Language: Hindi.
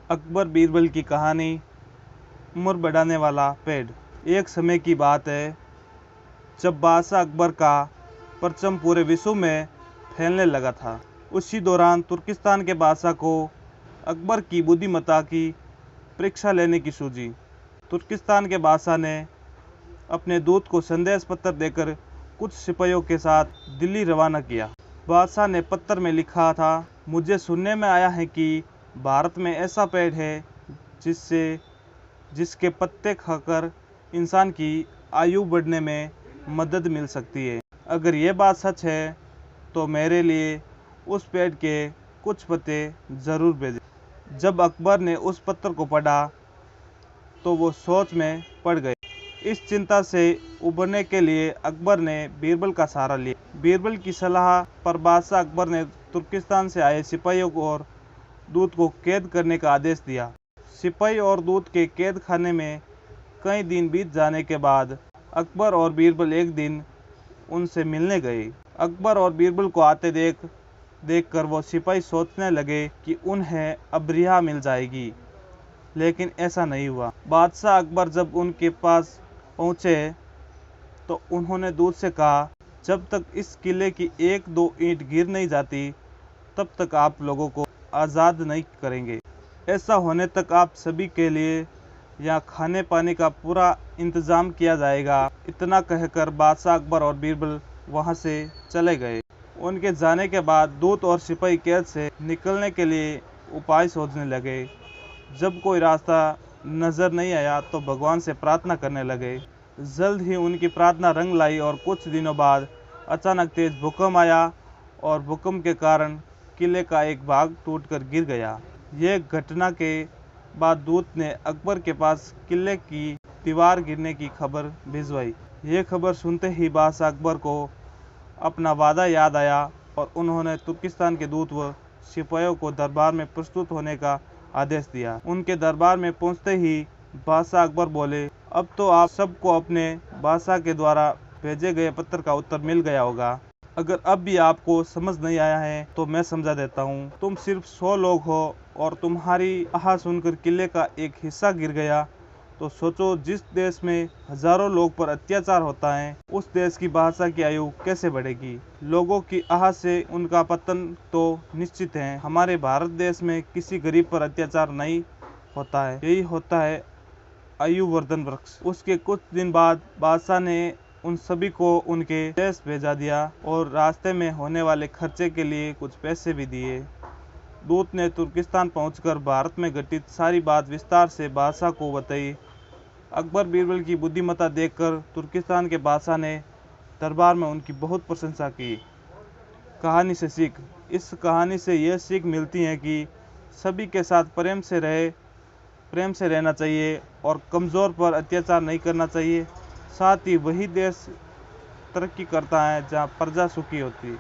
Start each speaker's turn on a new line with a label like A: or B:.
A: अकबर बीरबल की कहानी। उम्र बढ़ाने वाला पेड़। एक समय की बात है जब बादशाह अकबर का परचम पूरे विश्व में फैलने लगा था। उसी दौरान तुर्किस्तान के बादशाह को अकबर की बुद्धिमत्ता की परीक्षा लेने की सूझी। तुर्किस्तान के बादशाह ने अपने दूत को संदेश पत्र देकर कुछ सिपाहियों के साथ दिल्ली रवाना किया। बादशाह ने पत्र में लिखा था, मुझे सुनने में आया है कि भारत में ऐसा पेड़ है जिसके पत्ते खाकर इंसान की आयु बढ़ने में मदद मिल सकती है। अगर ये बात सच है तो मेरे लिए उस पेड़ के कुछ पत्ते ज़रूर भेजें। जब अकबर ने उस पत्र को पढ़ा तो वो सोच में पड़ गए। इस चिंता से उबरने के लिए अकबर ने बीरबल का सहारा लिया। बीरबल की सलाह पर बादशाह अकबर ने तुर्किस्तान से आए सिपाहियों और दूत को कैद करने का आदेश दिया। सिपाही और दूत के कैद खाने में कई दिन बीत जाने के बाद अकबर और बीरबल एक दिन उनसे मिलने गए। अकबर और बीरबल को आते देखकर वो सिपाही सोचने लगे कि उन्हें अब रिहा मिल जाएगी, लेकिन ऐसा नहीं हुआ। बादशाह अकबर जब उनके पास पहुंचे तो उन्होंने दूत से कहा, जब तक इस किले की एक दो ईंट गिर नहीं जाती तब तक आप लोगों को आज़ाद नहीं करेंगे। ऐसा होने तक आप सभी के लिए यहाँ खाने पानी का पूरा इंतज़ाम किया जाएगा। इतना कहकर बादशाह अकबर और बीरबल वहाँ से चले गए। उनके जाने के बाद दूत और सिपाही कैद से निकलने के लिए उपाय सोचने लगे। जब कोई रास्ता नज़र नहीं आया तो भगवान से प्रार्थना करने लगे। जल्द ही उनकी प्रार्थना रंग लाई और कुछ दिनों बाद अचानक तेज भूकंप आया और भूकंप के कारण किले का एक भाग टूटकर गिर गया। यह घटना के बाद दूत ने अकबर के पास किले की दीवार गिरने की खबर भिजवाई। यह खबर सुनते ही बादशाह अकबर को अपना वादा याद आया और उन्होंने तुर्किस्तान के दूत व सिपाहियों को दरबार में प्रस्तुत होने का आदेश दिया। उनके दरबार में पहुंचते ही बादशाह अकबर बोले, अब तो आप सबको अपने बादशाह के द्वारा भेजे गए पत्र का उत्तर मिल गया होगा। अगर अब भी आपको समझ नहीं आया है तो मैं समझा देता हूँ। तुम सिर्फ 100 लोग हो और तुम्हारी आह सुनकर किले का एक हिस्सा गिर गया, तो सोचो जिस देश में हजारों लोग पर अत्याचार होता है उस देश की बादशाह की आयु कैसे बढ़ेगी। लोगों की आह से उनका पतन तो निश्चित है। हमारे भारत देश में किसी गरीब पर अत्याचार नहीं होता है, यही होता है आयुवर्धन वृक्ष। उसके कुछ दिन बाद बादशाह ने उन सभी को उनके देश भेजा दिया और रास्ते में होने वाले खर्चे के लिए कुछ पैसे भी दिए। दूत ने तुर्किस्तान पहुंचकर भारत में घटित सारी बात विस्तार से बादशाह को बताई। अकबर बीरबल की बुद्धिमत्ता देखकर तुर्किस्तान के बादशाह ने दरबार में उनकी बहुत प्रशंसा की। कहानी से सीख। इस कहानी से यह सीख मिलती है कि सभी के साथ प्रेम से रहना चाहिए और कमज़ोर पर अत्याचार नहीं करना चाहिए। साथ ही वही देश तरक्की करता है जहाँ प्रजा सुखी होती है।